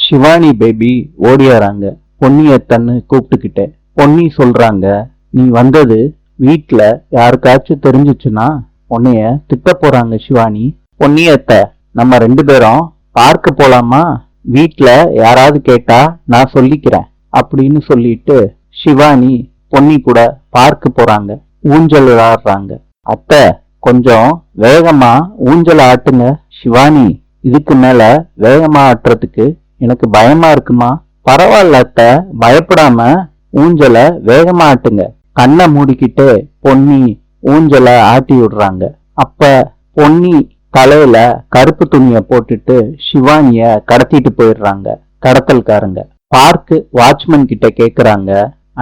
Shivani baby ஓடியாராங்க பொன்னியத்தன்னு கூப்பிட்டுக்கிட்டே. Ponni சொல்றாங்க, நீ வந்தது வீட்ல யாருக்காச்சும் தெரிஞ்சுச்சுன்னா உன்னைய திட்ட போறாங்க ஷிவானி. பொன்னியத்த, நம்ம 2 பேரும் பார்க்க போலாமா? வீட்ல யாராவது கேட்டா நான் சொல்லிக்கிறேன் அப்படின்னு சொல்லிட்டு ஷிவானி பொன்னி கூட பார்க்க போறாங்க. ஊஞ்சல் விளையாடுறாங்க. அத்தை, கொஞ்சம் வேகமா ஊஞ்சல் ஆட்டுங்க. ஷிவானி, இதுக்கு மேல வேகமா ஆட்டுறதுக்கு எனக்கு பயமா இருக்குமா? பரவாயில்ல அத்தை, பயப்படாம ஊஞ்சல வேகமா ஆட்டுங்க. கண்ணை மூடிக்கிட்டு பொன்னி ஊஞ்சல ஆட்டி விடுறாங்க. அப்ப பொன்னி தலையில கருப்பு துணிய போட்டுட்டு ஷிவானிய கடத்திட்டு போயிடுறாங்க கடத்தல்காரங்க. பார்க்கு வாட்ச்மேன் கிட்ட கேக்குறாங்க,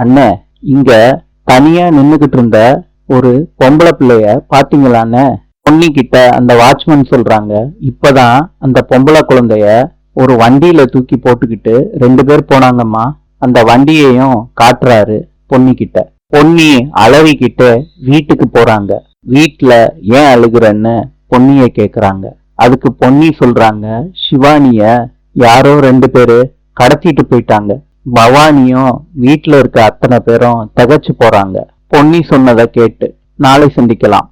அண்ணே, இங்க தனியா நின்னுகிட்டு இருந்த ஒரு பொம்பளை பிள்ளைய பாத்தீங்களான்னு. பொன்னி கிட்ட அந்த வாட்ச்மேன் சொல்றாங்க, இப்பதான் அந்த பொம்பளை குழந்தைய ஒரு வண்டியில தூக்கி போட்டுக்கிட்டு 2 பேர் போனாங்கம்மா. அந்த வண்டியையும் காட்டுறாரு பொன்னி கிட்ட. பொன்னி அலறிக்கிட்டு வீட்டுக்கு போறாங்க. வீட்டுல ஏன் அழுகுறன்னு பொன்னிய கேக்குறாங்க. அதுக்கு பொன்னி சொல்றாங்க, ஷிவானிய யாரோ 2 பேரு கடத்திட்டு போயிட்டாங்க. பவானியும் வீட்டுல இருக்க அத்தனை பேரும் திகச்சு போறாங்க. பொன்னி சொன்னதை கேட்டு. நாளை சந்திக்கலாம்.